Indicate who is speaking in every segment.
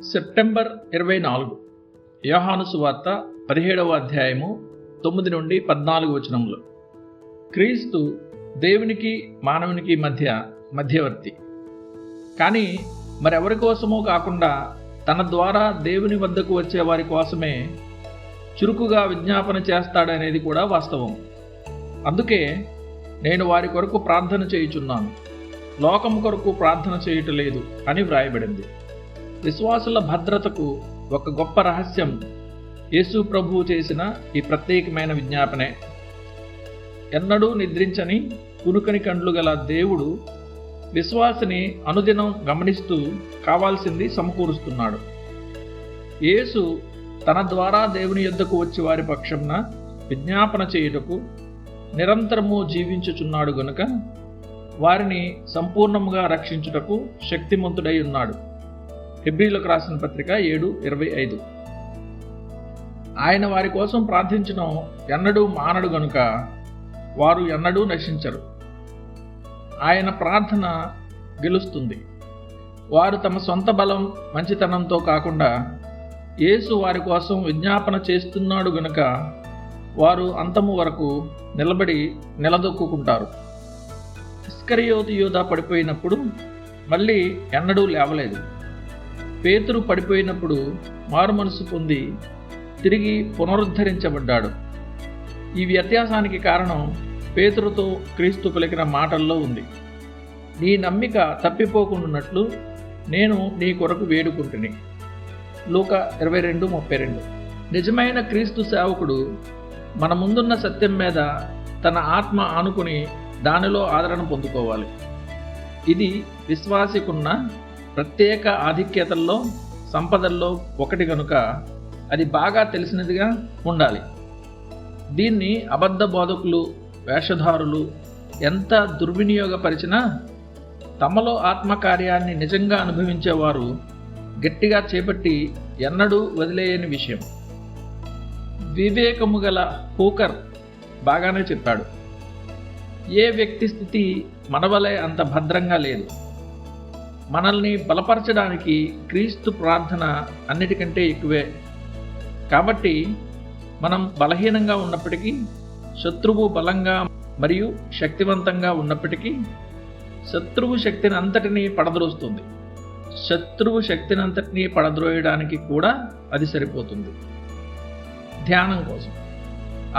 Speaker 1: September 24 యోహాను సువార్త 17వ అధ్యాయము 9 నుండి 14 వచనములు. క్రీస్తు దేవునికి మానవునికి మధ్యవర్తి. కానీ మరెవరి కోసమో కాకుండా తన ద్వారా దేవుని వద్దకు వచ్చే వారి కోసమే చురుకుగా విజ్ఞాపన చేస్తాడనేది కూడా వాస్తవం. అందుకే నేను వారి కొరకు ప్రార్థన చేయుచున్నాను, లోకం కొరకు ప్రార్థన చేయటలేదు అని వ్రాయబడింది. విశ్వాసుల భద్రతకు ఒక గొప్ప రహస్యం యేసు ప్రభువు చేసిన ఈ ప్రత్యేకమైన విజ్ఞాపనే. ఎన్నడూ నిద్రించని కునుకని కండ్లు గల దేవుడు విశ్వాసిని అనుదినం గమనిస్తూ కావాల్సింది సమకూరుస్తున్నాడు. యేసు తన ద్వారా దేవుని యొద్దకు వచ్చి వారి పక్షంన విజ్ఞాపన చేయుటకు నిరంతరము జీవించుచున్నాడు గనుక వారిని సంపూర్ణముగా రక్షించుటకు శక్తిమంతుడై ఉన్నాడు. హెబ్రీలకు రాసిన పత్రిక 7:25. ఆయన వారి కోసం ప్రార్థించడం ఎన్నడూ మానడు గనుక వారు ఎన్నడూ నశించరు. ఆయన ప్రార్థన గెలుస్తుంది. వారు తమ సొంత బలం మంచితనంతో కాకుండా యేసు వారి కోసం విజ్ఞాపన చేస్తున్నాడు గనుక వారు అంతము వరకు నిలదొక్కుంటారు. ఇస్కరియోతు యూదా పడిపోయినప్పుడు మళ్ళీ ఎన్నడూ లేవలేదు. పేతురు పడిపోయినప్పుడు మారుమనసు పొంది తిరిగి పునరుద్ధరించబడ్డాడు. ఈ వ్యత్యాసానికి కారణం పేతురుతో క్రీస్తు పలికిన మాటల్లో ఉంది. నీ నమ్మిక తప్పిపోకుండానట్లు నేను నీ కొరకు వేడుకుంటుని. లూకా 22:32. నిజమైన క్రీస్తు సేవకుడు మన ముందున్న సత్యం మీద తన ఆత్మ ఆనుకుని దానిలో ఆదరణ పొందుకోవాలి. ఇది విశ్వాసికున్న ప్రత్యేక ఆధిక్యతల్లో సంపదల్లో ఒకటి కనుక అది బాగా తెలిసినదిగా ఉండాలి. దీన్ని అబద్ధ బోధకులు, వేషధారులు ఎంత దుర్వినియోగపరిచినా తమలో ఆత్మకార్యాన్ని నిజంగా అనుభవించేవారు గట్టిగా చేపట్టి ఎన్నడూ వదిలేయని విషయం. వివేకము గల హూకర్ బాగానే చెప్పాడు, ఏ వ్యక్తి స్థితి మనవలే అంత భద్రంగా లేదు. మనల్ని బలపరచడానికి క్రీస్తు ప్రార్థన అన్నిటికంటే ఎక్కువే. కాబట్టి మనం బలహీనంగా ఉన్నప్పటికీ, శత్రువు బలంగా మరియు శక్తివంతంగా ఉన్నప్పటికీ శత్రువు శక్తిని అంతటినీ పడద్రోస్తుంది. శత్రువు శక్తిని అంతటినీ పడద్రోయడానికి కూడా అది సరిపోతుంది. ధ్యానం కోసం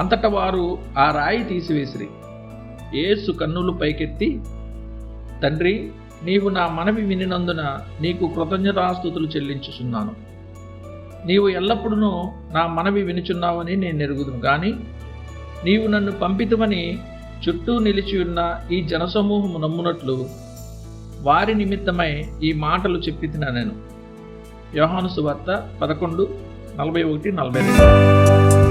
Speaker 1: అంతటా వారు ఆ రాయి తీసివేసిరి. యేసు కన్నులు పైకెత్తి, తండ్రి, నీవు నా మనవి వినినందున నీకు కృతజ్ఞతాస్తుతులు చెల్లించుచున్నాను. నీవు ఎల్లప్పుడూ నా మనవి వినుచున్నావని నేను ఎరుగుదును. కానీ నీవు నన్ను పంపితువని చుట్టూ నిలిచి ఉన్న ఈ జనసమూహము నమ్మునట్లు వారి నిమిత్తమై ఈ మాటలు చెప్పితినా నేను. యోహాను సువార్త 11:41-42.